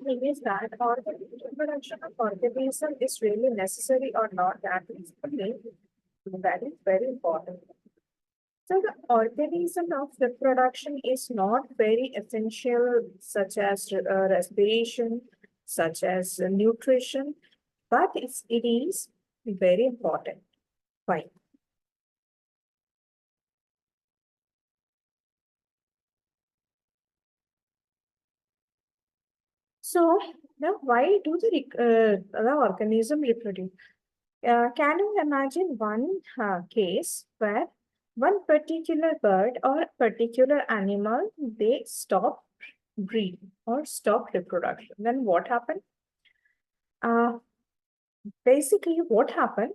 thing is that reproduction of organism is really necessary or not. That is the main. That is very important. So the organism of reproduction is not very essential, such as respiration, such as nutrition, but it is very important. Why? So now, why do the organism reproduce? Can you imagine one case where one particular bird or particular animal, they stop breeding or stop reproduction? Then what happened? Uh, Basically, what happened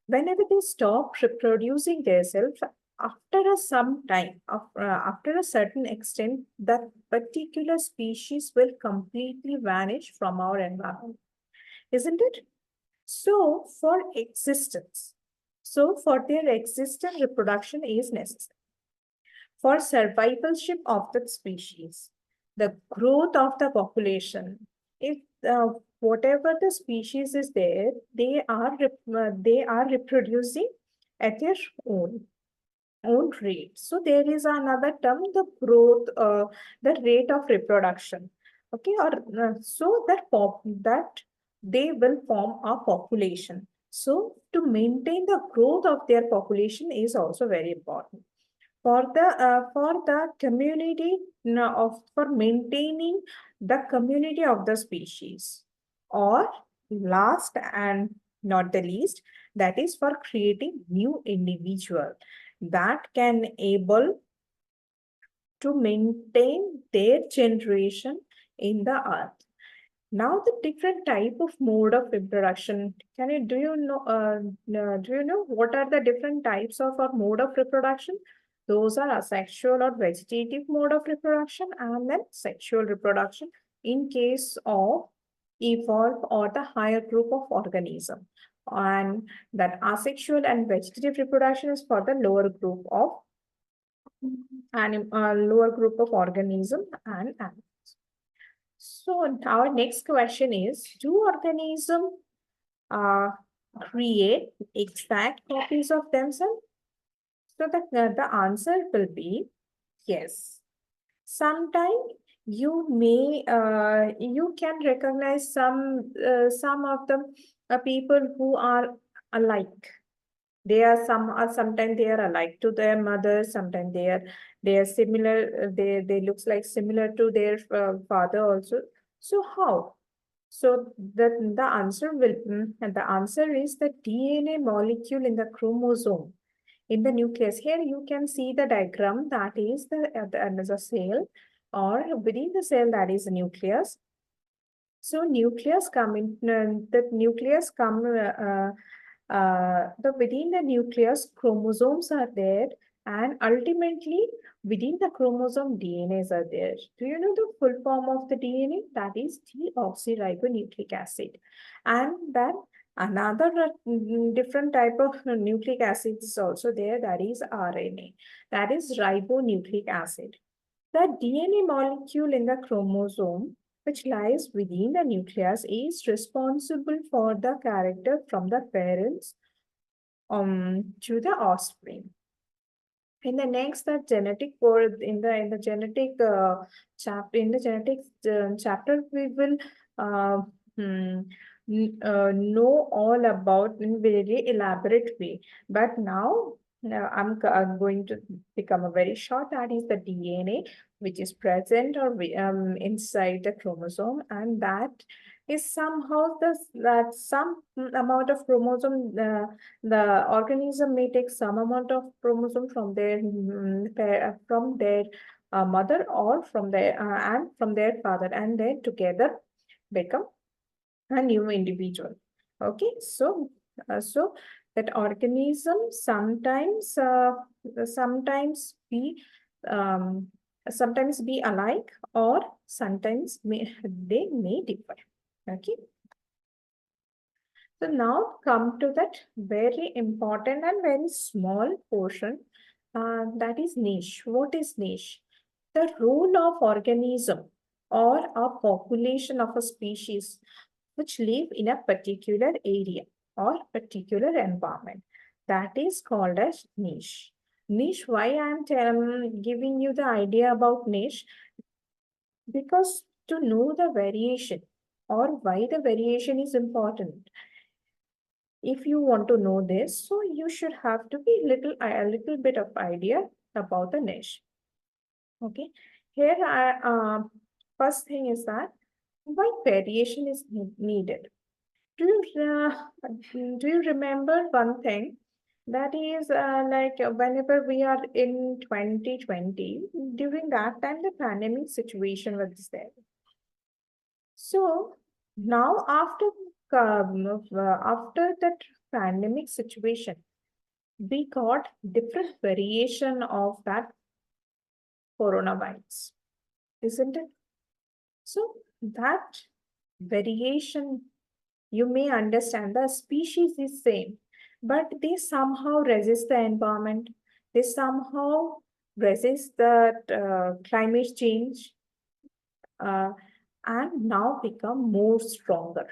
whenever they stop reproducing themselves, after some time, after a certain extent, that particular species will completely vanish from our environment, isn't it? So for existence, so for their existence, reproduction is necessary. For survivalship of the species, the growth of the population, if whatever the species is there, they are reproducing at their own rate. So there is another term, the growth, the rate of reproduction. Okay, or so that they will form a population. So to maintain the growth of their population is also very important. For the community for maintaining the community of the species, or last and not the least, that is for creating new individual that can able to maintain their generation in the earth. Now the different type of mode of reproduction. Do you know what are the different types of or mode of reproduction? Those are asexual or vegetative mode of reproduction, and then sexual reproduction in case of evolve or the higher group of organism. And that asexual and vegetative reproduction is for the lower group of lower group of organism and animals. So our next question is, do organisms create exact copies of themselves? So the answer will be yes. Sometimes you can recognize some of the people who are alike. They are sometimes they are alike to their mother. Sometimes they are similar. They looks like similar to their father also. So how? So the answer will and the answer is the DNA molecule in the chromosome in the nucleus. Here you can see the diagram, that is the cell, or within the cell, that is the nucleus. So nucleus come in the nucleus come the within the nucleus chromosomes are there, and ultimately within the chromosome DNAs are there. Do you know the full form of the DNA? That is deoxyribonucleic acid. And then another different type of nucleic acid is also there, that is RNA, that is ribonucleic acid. The DNA molecule in the chromosome, which lies within the nucleus, is responsible for the character from the parents to the offspring. In the next, the genetic board in the genetic chapter, we will know all about in very elaborate way. But now I'm going to become a very short. That is the DNA, which is present or inside the chromosome, and that is somehow that some amount of chromosome. The organism may take some amount of chromosome from their mother, or from their and from their father, and then together become a new individual. Okay, so that organism sometimes be alike, or sometimes they may differ. Okay. So now come to that very important and very small portion, that is niche. What is niche? The role of organism or a population of a species which live in a particular area or particular environment. That is called as niche. Niche, why I am giving you the idea about niche? Because to know the variation or why the variation is important. If you want to know this, so you should have to be a little bit of idea about the niche. Okay, here first thing is that why variation is needed. Do you remember one thing? That is like whenever we are in 2020, during that time the pandemic situation was there. So now after that pandemic situation, we got different variation of that coronavirus, isn't it? So that variation, you may understand the species is same, but they somehow resist the environment. They somehow resist the climate change and now become more stronger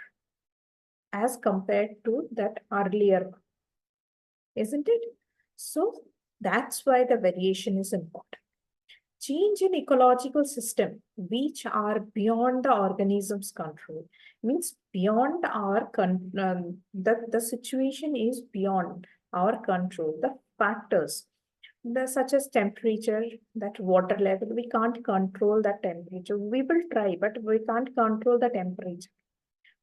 as compared to that earlier one, isn't it? So that's why the variation is important. Change in ecological system, which are beyond the organism's control, means beyond our the situation is beyond our control. The factors, such as temperature, that water level, we can't control the temperature. We will try, but we can't control the temperature.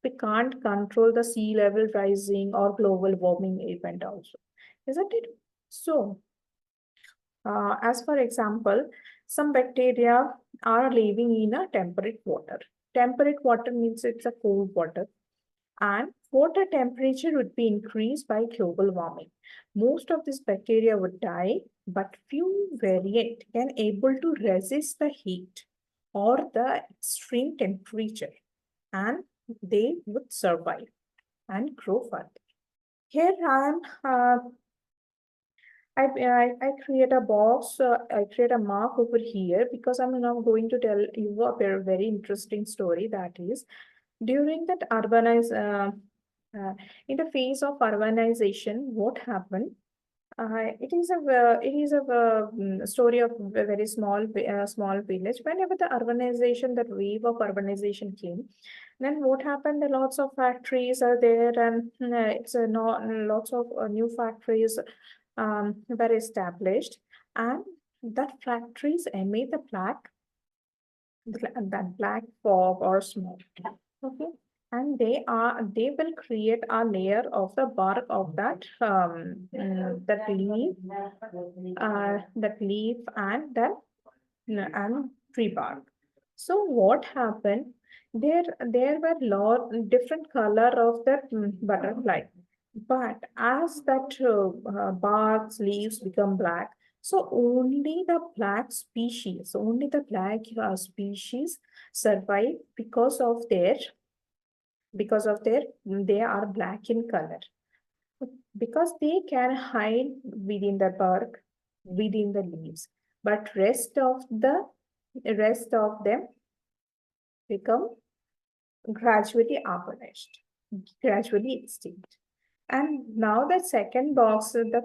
We can't control the sea level rising or global warming event also, isn't it? So, as for example, some bacteria are living in a temperate water. Temperate water means it's a cold water. And water temperature would be increased by global warming. Most of these bacteria would die, but few variant can able to resist the heat or the extreme temperature, and they would survive and grow further. Here I create a box, I create a mark over here because I'm now going to tell you a very interesting story. That is, during that in the phase of urbanization, what happened? It is a story of a very small village. Whenever the urbanization, that wave of urbanization came, then what happened? Lots of factories are there, and it's lots of new factories were established, and that factories emit that black fog or smoke. Okay, and they will create a layer of the bark of that leaf and tree bark. So what happened? There were different color of that butterfly, but as that barks leaves become black, so only the black species survive they are black in color, because they can hide within the bark, within the leaves, but rest of them become gradually abolished, gradually extinct. And now the second box that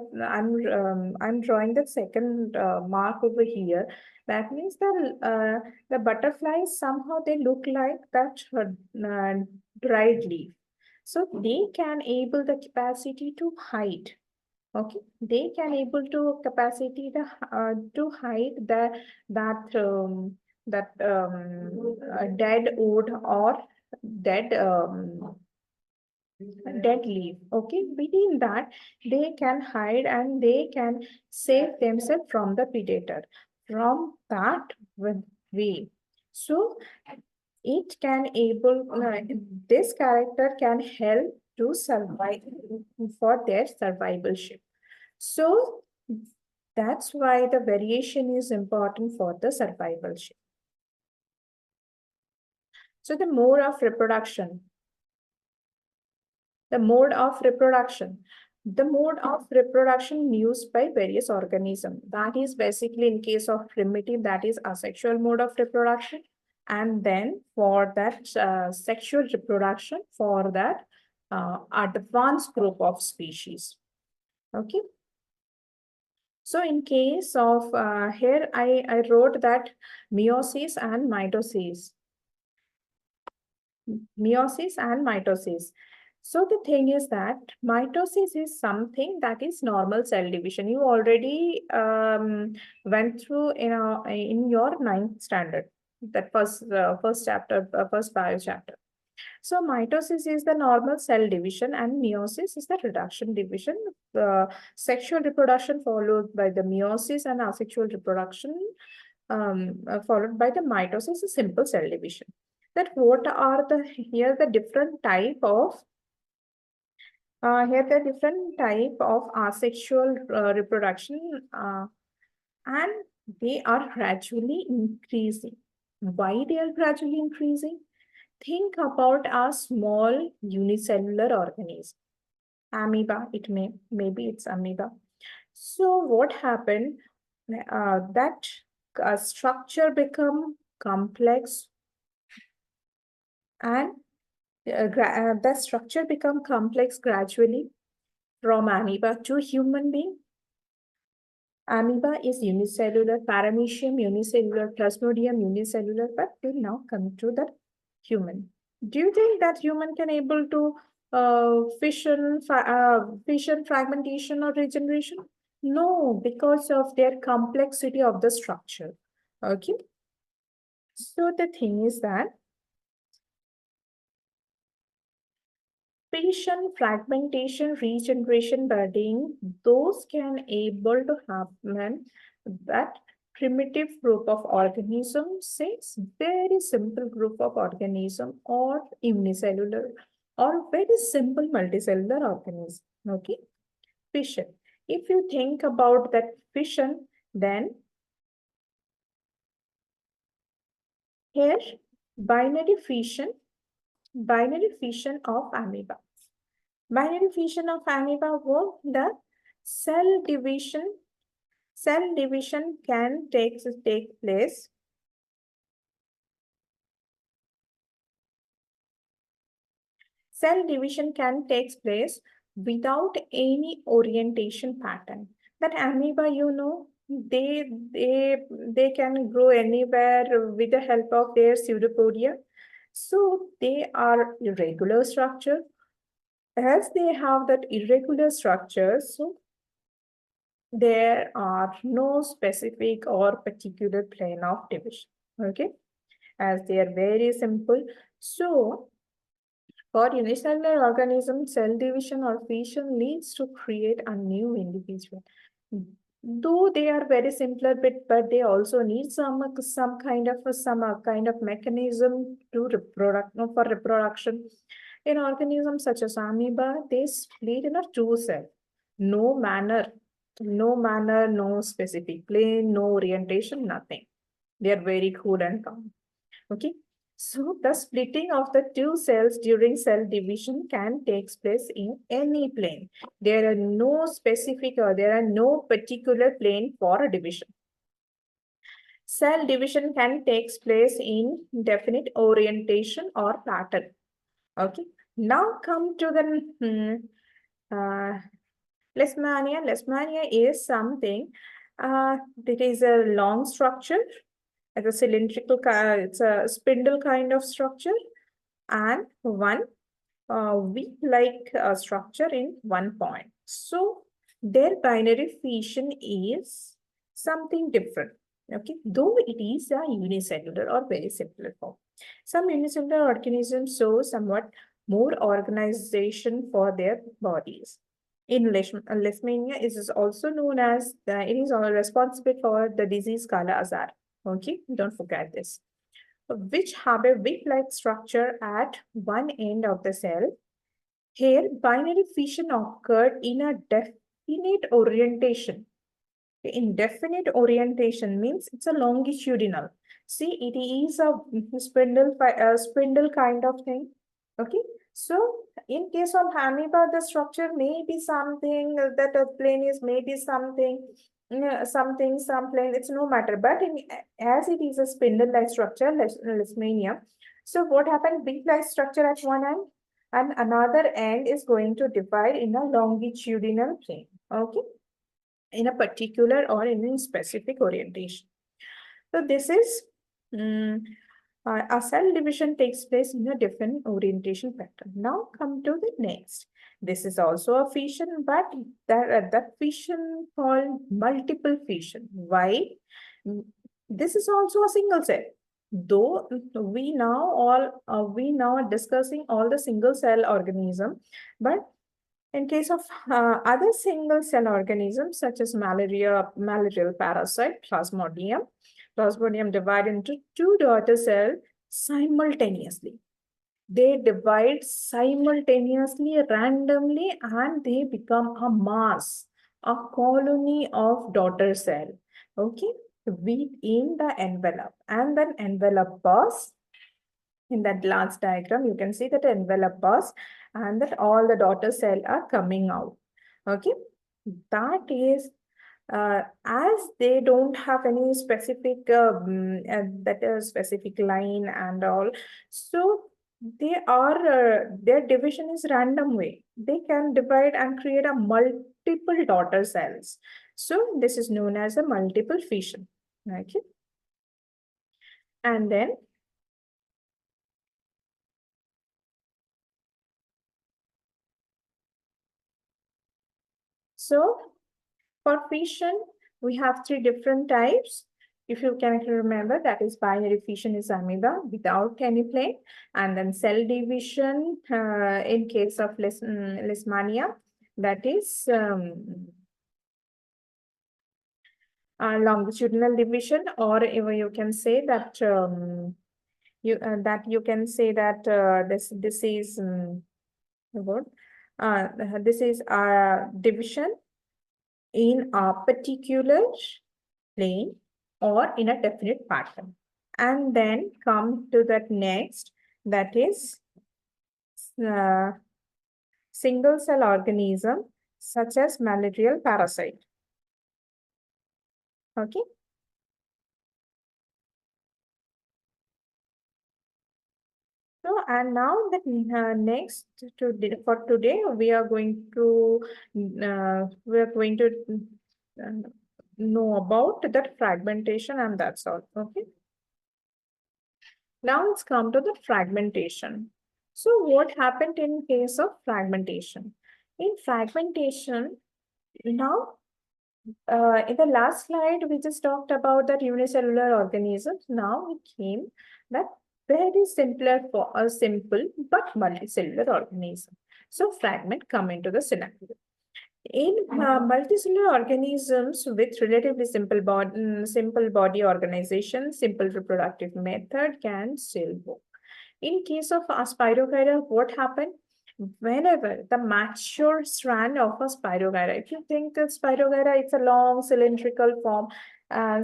I'm drawing the second mark over here. That means the butterflies somehow they look like that dried leaf. So they can able the capacity to hide. Okay, they can able to capacity to hide that dead wood or dead dead leaf. Okay, within that they can hide and they can save themselves from the predator, from that way. So it can able this character can help to survive for their survivalship. So that's why the variation is important for the survivalship. So the mode of reproduction. The mode of reproduction. The mode of reproduction used by various organisms. That is basically in case of primitive, that is asexual mode of reproduction. and then for that sexual reproduction for that advanced group of species. Okay. So in case of here, I wrote that meiosis and mitosis. Meiosis and mitosis. So the thing is that mitosis is something that is normal cell division. You already went through in your 9th standard, that first chapter, first bio chapter. So mitosis is the normal cell division and meiosis is the reduction division. Sexual reproduction followed by the meiosis and asexual reproduction followed by the mitosis, a simple cell division. That what are the different type of asexual reproduction and they are gradually increasing. Why they are gradually increasing? Think about a small unicellular organism. Amoeba, maybe it's amoeba. So what happened? That structure become complex and the structure become complex gradually from amoeba to human being. Amoeba is unicellular, paramecium unicellular, plasmodium unicellular, but we'll now come to the human. Do you think that human can able to fission, fragmentation, or regeneration? No, because of their complexity of the structure. Okay. So the thing is that fission, fragmentation, regeneration, budding, those can able to happen that primitive group of organisms, say very simple group of organism or unicellular or very simple multicellular organism. Okay, fission. If you think about that fission, then here binary fission of amoeba. Binary fission of amoeba work, the cell division can take place. Cell division can take place without any orientation pattern. That amoeba, you know, they can grow anywhere with the help of their pseudopodia. So they are irregular structure. As they have that irregular structure, so there are no specific or particular plane of division. Okay, as they are very simple. So for unicellular organisms, cell division or fission leads to create a new individual. Though they are very simpler, but they also need some kind of mechanism to for reproduction. In organisms such as amoeba, they split in a two cell. No manner, no specific plane, no orientation, nothing. They are very cool and calm. Okay. So the splitting of the two cells during cell division can take place in any plane. There are no specific or there are no particular plane for a division. Cell division can take place in definite orientation or pattern. Okay. Now come to the Leishmania. Leishmania is something that is a long structure. It's a cylindrical, it's a spindle kind of structure, and one weak-like structure in one point. So their binary fission is something different. Okay, though it is a unicellular or very simpler form. Some unicellular organisms show somewhat more organization for their bodies. In Leishmania, it is also known as it is responsible for the disease Kala-Azar. Okay, don't forget this. Which have a wig-like structure at one end of the cell. Here, binary fission occurred in a definite orientation. Indefinite orientation means it's a longitudinal. See, it is a spindle kind of thing. Okay, so in case of amoeba, the structure may be something, that a plane is maybe something. something, some plane, it's no matter. But as it is a spindle-like structure, Leishmania. So what happened? Beak-like structure at one end, and another end is going to divide in a longitudinal plane. Okay, in a particular or in a specific orientation. So this is a cell division takes place in a different orientation pattern. Now come to the next. This is also a fission, but that fission called multiple fission. Why? This is also a single cell. Though we now are discussing all the single cell organism, but in case of other single cell organisms such as malarial parasite, Plasmodium divide into two daughter cells simultaneously. They divide simultaneously, randomly, and they become a mass, a colony of daughter cell. Okay, within the envelope, and then envelope bursts. In that last diagram, you can see that envelope bursts and that all the daughter cells are coming out. Okay, that is as they don't have any specific specific line and all, so they are their division is random way. They can divide and create a multiple daughter cells. So this is known as a multiple fission. Okay, and then so for fission, we have three different types. If you can remember, that is binary fission is amoeba without any plane, and then cell division in case of Leishmania, that is longitudinal division, or you can say that you can say that this is what this is a division in a particular plane or in a definite pattern. And then come to that next, that is single cell organism such as malarial parasite. Okay. So, and now that next for today, we are going to know about that fragmentation, and that's all. Okay. Now let's come to the fragmentation. So what happened in case of fragmentation? In fragmentation, now in the last slide, we just talked about that unicellular organisms. Now it came that very simpler for a simple but multicellular organism. So fragment come into the scenario. In multicellular organisms with relatively simple body organization, simple reproductive method can still work. In case of a Spirogyra, what happened? Whenever the mature strand of a Spirogyra, if you think that Spirogyra, it's a long cylindrical form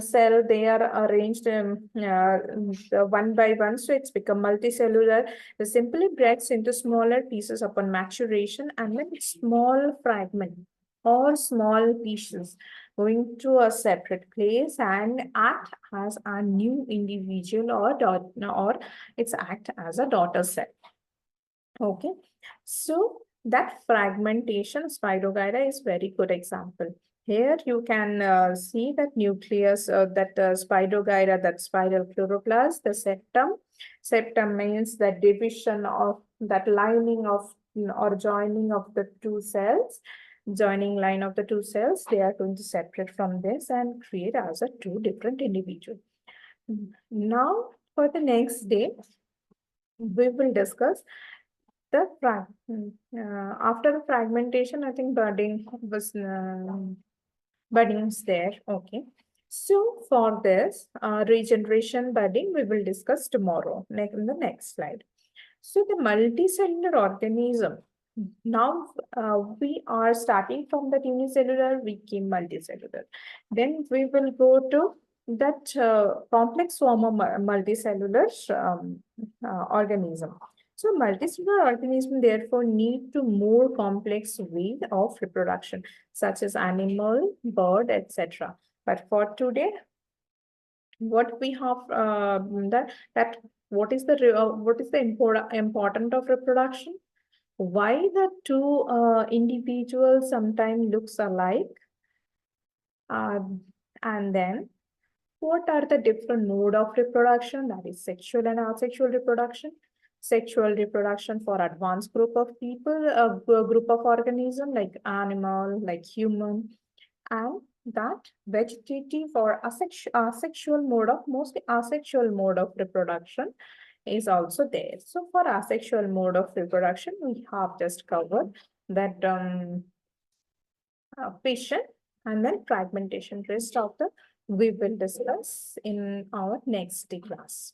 cell, they are arranged one by one, so it's become multicellular. It simply breaks into smaller pieces upon maturation, and then small fragment or small pieces going to a separate place and act as a new individual or it's act as a daughter cell. Okay, so that fragmentation Spirogyra is very good example. Here you can see that nucleus, that Spirogyra, that spiral chloroplast, the septum. Septum means the division of that lining of or joining of the two cells. Joining line of the two cells, they are going to separate from this and create as a two different individual. Now, for the next day, we will discuss the after the fragmentation. I think budding was budding is there. Okay. So for this regeneration budding, we will discuss tomorrow in the next slide. So the multicellular organism. Now we are starting from that unicellular, we came multicellular. Then we will go to that complex form of multicellular organism. So multicellular organisms therefore need to more complex way of reproduction, such as animal, bird, etc. But for today, what we have that what is the important of reproduction? Why the two individuals sometimes looks alike, um, and then what are the different mode of reproduction, that is sexual and asexual reproduction? Sexual reproduction for advanced group of people, a group of organism like animal, like human, and that vegetative or asexual mode of, mostly asexual mode of reproduction is also there. So for asexual mode of reproduction, we have just covered that fission and then fragmentation. Rest of the we will discuss in our next class.